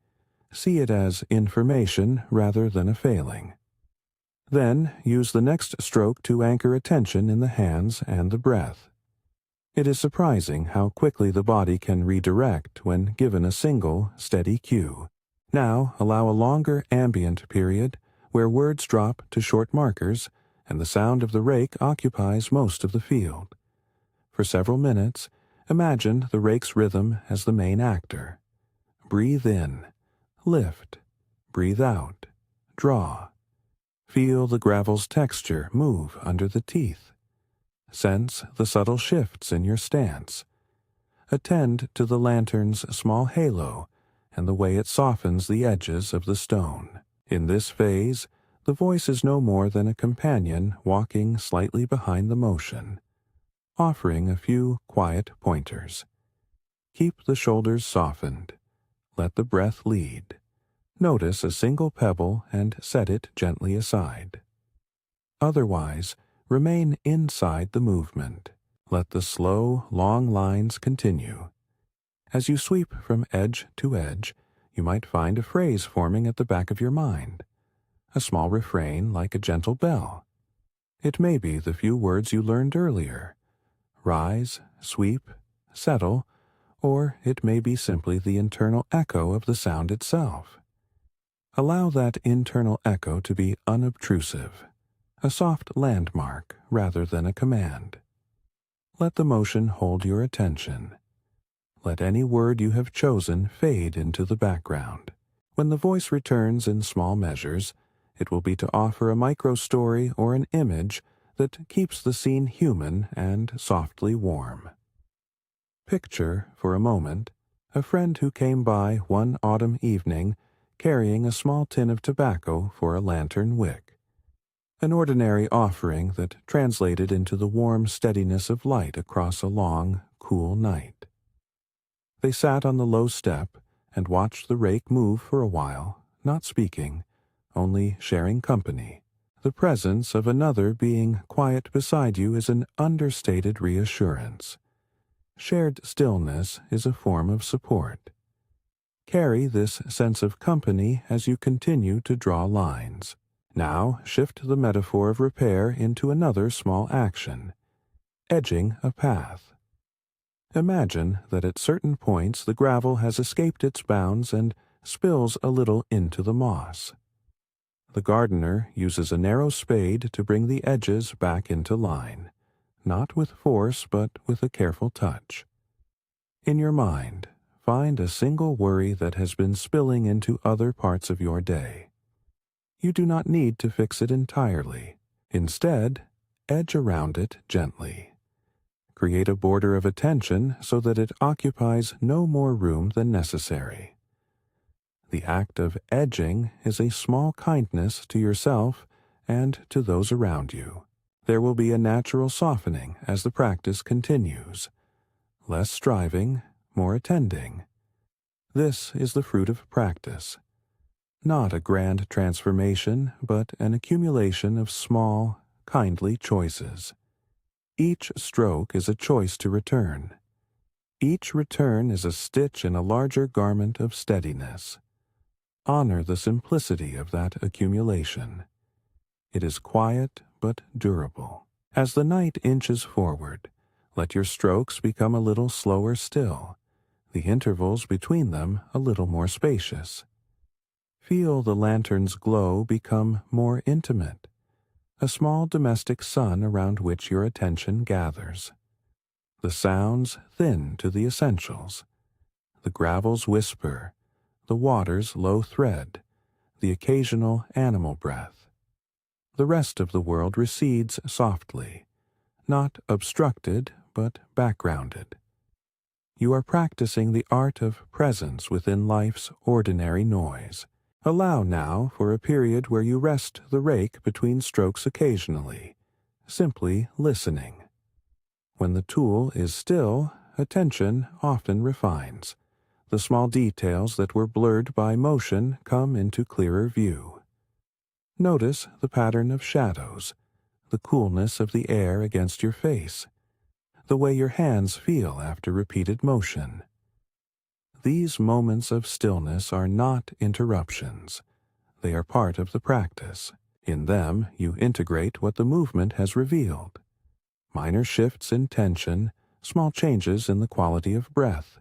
See it as information rather than a failing. Then use the next stroke to anchor attention in the hands and the breath. It is surprising how quickly the body can redirect when given a single, steady cue. Now allow a longer ambient period where words drop to short markers and the sound of the rake occupies most of the field. For several minutes, imagine the rake's rhythm as the main actor. Breathe in. Lift, breathe out, draw. Feel the gravel's texture move under the teeth. Sense the subtle shifts in your stance. Attend to the lantern's small halo and the way it softens the edges of the stone. In this phase, the voice is no more than a companion walking slightly behind the motion, offering a few quiet pointers. Keep the shoulders softened. Let the breath lead. Notice a single pebble and set it gently aside. Otherwise, remain inside the movement. Let the slow, long lines continue. As you sweep from edge to edge, you might find a phrase forming at the back of your mind, a small refrain like a gentle bell. It may be the few words you learned earlier: rise, sweep, settle, or it may be simply the internal echo of the sound itself. Allow that internal echo to be unobtrusive, a soft landmark rather than a command. Let the motion hold your attention. Let any word you have chosen fade into the background. When the voice returns in small measures, it will be to offer a micro-story or an image that keeps the scene human and softly warm. Picture, for a moment, a friend who came by one autumn evening carrying a small tin of tobacco for a lantern wick, an ordinary offering that translated into the warm steadiness of light across a long, cool night. They sat on the low step and watched the rake move for a while, not speaking, only sharing company. The presence of another being quiet beside you is an understated reassurance. Shared stillness is a form of support. Carry this sense of company as you continue to draw lines. Now shift the metaphor of repair into another small action, edging a path. Imagine that at certain points the gravel has escaped its bounds and spills a little into the moss. The gardener uses a narrow spade to bring the edges back into line, not with force but with a careful touch. In your mind, find a single worry that has been spilling into other parts of your day. You do not need to fix it entirely. Instead, edge around it gently. Create a border of attention so that it occupies no more room than necessary. The act of edging is a small kindness to yourself and to those around you. There will be a natural softening as the practice continues. Less striving, more attending. This is the fruit of practice. Not a grand transformation, but an accumulation of small, kindly choices. Each stroke is a choice to return. Each return is a stitch in a larger garment of steadiness. Honor the simplicity of that accumulation. It is quiet but durable. As the night inches forward, let your strokes become a little slower still, the intervals between them a little more spacious. Feel the lantern's glow become more intimate, a small domestic sun around which your attention gathers. The sounds thin to the essentials, the gravel's whisper, the water's low thread, the occasional animal breath. The rest of the world recedes softly, not obstructed but backgrounded. You are practicing the art of presence within life's ordinary noise. Allow now for a period where you rest the rake between strokes occasionally, simply listening. When the tool is still, attention often refines. The small details that were blurred by motion come into clearer view. Notice the pattern of shadows, the coolness of the air against your face, the way your hands feel after repeated motion. These moments of stillness are not interruptions. They are part of the practice. In them, you integrate what the movement has revealed. Minor shifts in tension, small changes in the quality of breath,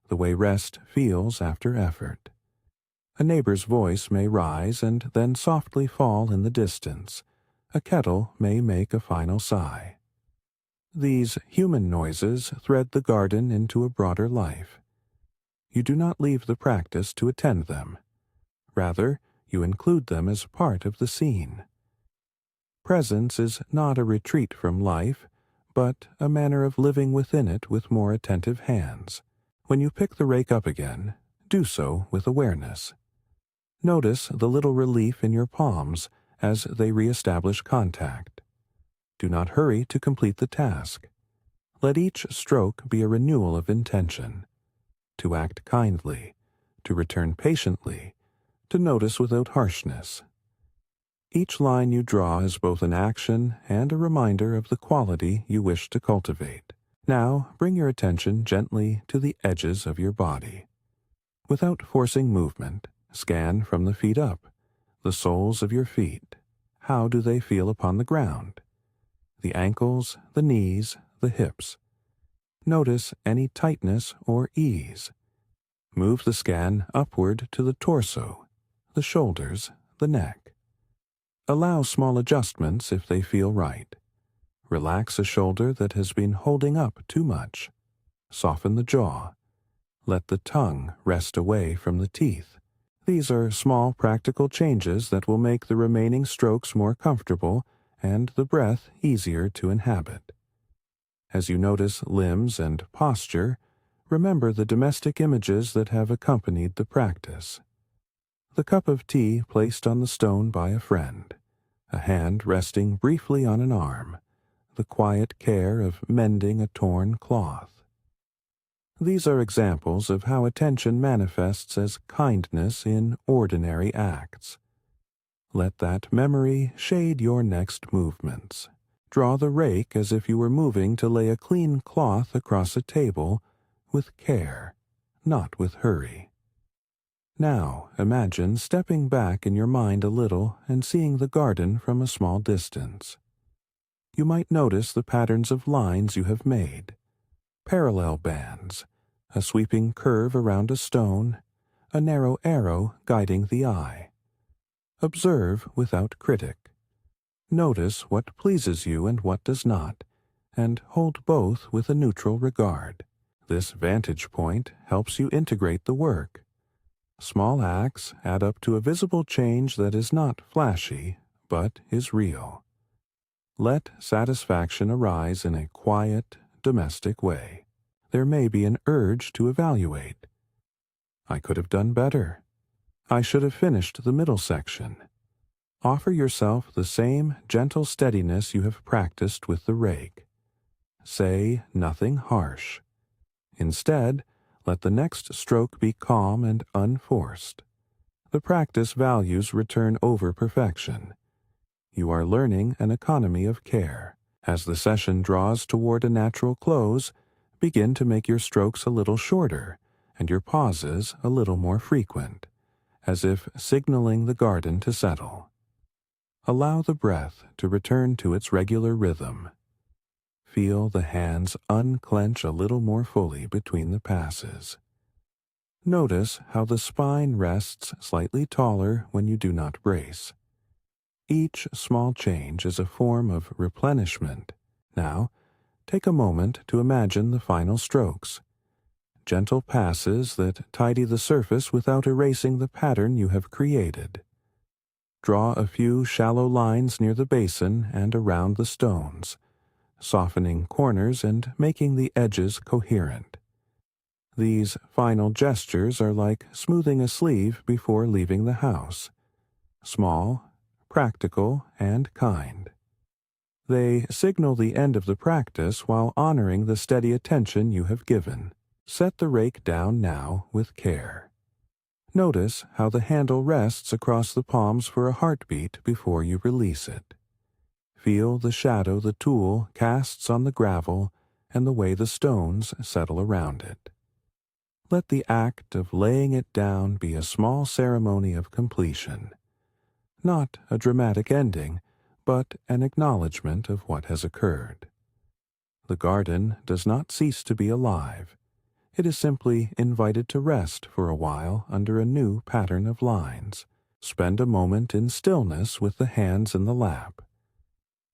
the way rest feels after effort. A neighbor's voice may rise and then softly fall in the distance. A kettle may make a final sigh. These human noises thread the garden into a broader life. You do not leave the practice to attend them. Rather, you include them as part of the scene. Presence is not a retreat from life, but a manner of living within it with more attentive hands. When you pick the rake up again, do so with awareness. Notice the little relief in your palms as they re-establish contact. Do not hurry to complete the task. Let each stroke be a renewal of intention. To act kindly, to return patiently, to notice without harshness. Each line you draw is both an action and a reminder of the quality you wish to cultivate. Now, bring your attention gently to the edges of your body. Without forcing movement, scan from the feet up, the soles of your feet. How do they feel upon the ground? The ankles, the knees, the hips. Notice any tightness or ease. Move the scan upward to the torso, the shoulders, the neck. Allow small adjustments if they feel right. Relax a shoulder that has been holding up too much. Soften the jaw. Let the tongue rest away from the teeth. These are small practical changes that will make the remaining strokes more comfortable and the breath easier to inhabit. As you notice limbs and posture, remember the domestic images that have accompanied the practice. The cup of tea placed on the stone by a friend, a hand resting briefly on an arm, the quiet care of mending a torn cloth. These are examples of how attention manifests as kindness in ordinary acts. Let that memory shade your next movements. Draw the rake as if you were moving to lay a clean cloth across a table with care, not with hurry. Now imagine stepping back in your mind a little and seeing the garden from a small distance. You might notice the patterns of lines you have made, parallel bands, a sweeping curve around a stone, a narrow arrow guiding the eye. Observe without critic. Notice what pleases you and what does not, and hold both with a neutral regard. This vantage point helps you integrate the work. Small acts add up to a visible change that is not flashy, but is real. Let satisfaction arise in a quiet, domestic way. There may be an urge to evaluate. I could have done better. I should have finished the middle section. Offer yourself the same gentle steadiness you have practiced with the rake. Say nothing harsh. Instead, let the next stroke be calm and unforced. The practice values return over perfection. You are learning an economy of care. As the session draws toward a natural close, begin to make your strokes a little shorter and your pauses a little more frequent, as if signaling the garden to settle. Allow the breath to return to its regular rhythm. Feel the hands unclench a little more fully between the passes. Notice how the spine rests slightly taller when you do not brace. Each small change is a form of replenishment. Now, take a moment to imagine the final strokes. Gentle passes that tidy the surface without erasing the pattern you have created. Draw a few shallow lines near the basin and around the stones, softening corners and making the edges coherent. These final gestures are like smoothing a sleeve before leaving the house. Small, practical, and kind. They signal the end of the practice while honoring the steady attention you have given. Set the rake down now with care. Notice how the handle rests across the palms for a heartbeat before you release it. Feel the shadow the tool casts on the gravel and the way the stones settle around it. Let the act of laying it down be a small ceremony of completion. Not a dramatic ending, but an acknowledgement of what has occurred. The garden does not cease to be alive. It is simply invited to rest for a while under a new pattern of lines. Spend a moment in stillness with the hands in the lap.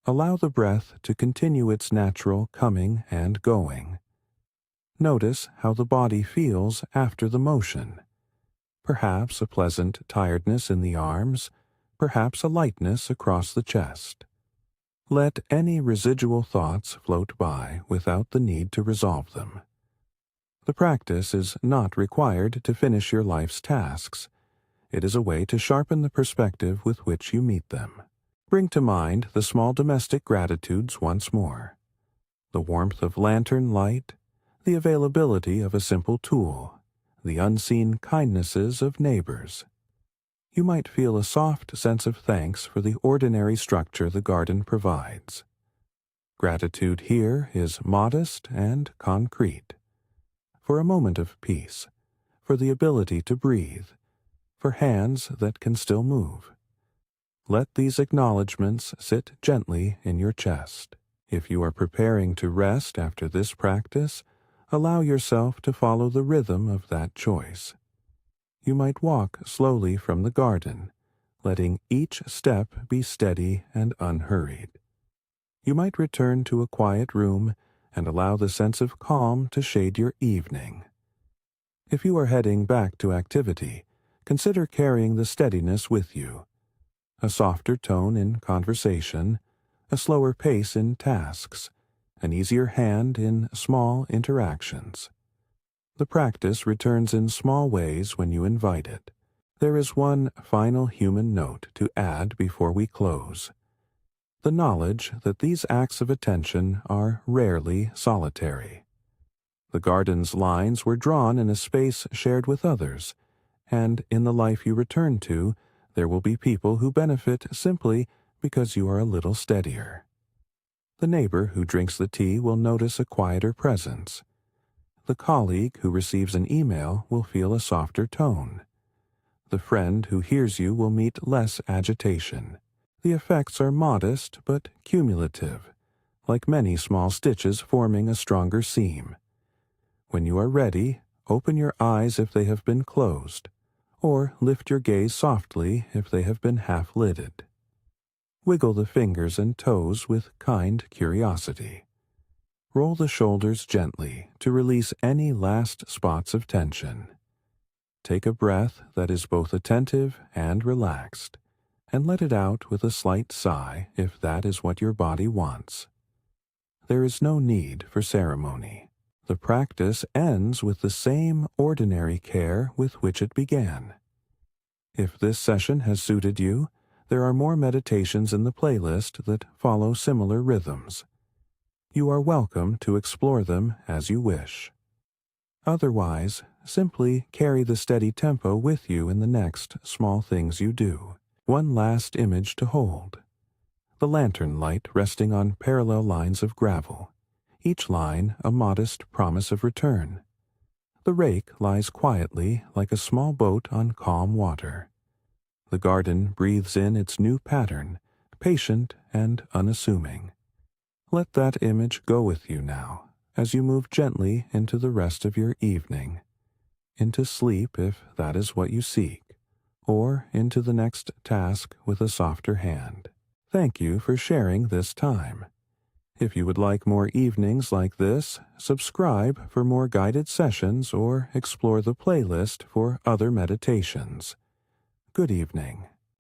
Allow the breath to continue its natural coming and going. Notice how the body feels after the motion. perhaps a pleasant tiredness in the arms, perhaps a lightness across the chest. Let any residual thoughts float by without the need to resolve them. The practice is not required to finish your life's tasks. It is a way to sharpen the perspective with which you meet them. Bring to mind the small domestic gratitudes once more. The warmth of lantern light, the availability of a simple tool, the unseen kindnesses of neighbors. You might feel a soft sense of thanks for the ordinary structure the garden provides. Gratitude here is modest and concrete. For a moment of peace, for the ability to breathe, for hands that can still move. Let these acknowledgments sit gently in your chest. If you are preparing to rest after this practice, allow yourself to follow the rhythm of that choice. You might walk slowly from the garden, letting each step be steady and unhurried. You might return to a quiet room and allow the sense of calm to shade your evening. If you are heading back to activity, consider carrying the steadiness with you. A softer tone in conversation, a slower pace in tasks, an easier hand in small interactions. The practice returns in small ways when you invite it. There is one final human note to add before we close. The knowledge that these acts of attention are rarely solitary. The garden's lines were drawn in a space shared with others, and in the life you return to, there will be people who benefit simply because you are a little steadier. The neighbor who drinks the tea will notice a quieter presence. The colleague who receives an email will feel a softer tone. The friend who hears you will meet less agitation. The effects are modest but cumulative, like many small stitches forming a stronger seam. When you are ready, open your eyes if they have been closed, or lift your gaze softly if they have been half-lidded. Wiggle the fingers and toes with kind curiosity. Roll the shoulders gently to release any last spots of tension. Take a breath that is both attentive and relaxed, and let it out with a slight sigh if that is what your body wants. There is no need for ceremony. The practice ends with the same ordinary care with which it began. If this session has suited you, there are more meditations in the playlist that follow similar rhythms. You are welcome to explore them as you wish. Otherwise, simply carry the steady tempo with you in the next small things you do. One last image to hold. The lantern light resting on parallel lines of gravel, each line a modest promise of return. The rake lies quietly like a small boat on calm water. The garden breathes in its new pattern, patient and unassuming. Let that image go with you now, as you move gently into the rest of your evening, into sleep if that is what you seek, or into the next task with a softer hand. Thank you for sharing this time. If you would like more evenings like this, subscribe for more guided sessions or explore the playlist for other meditations. Good evening.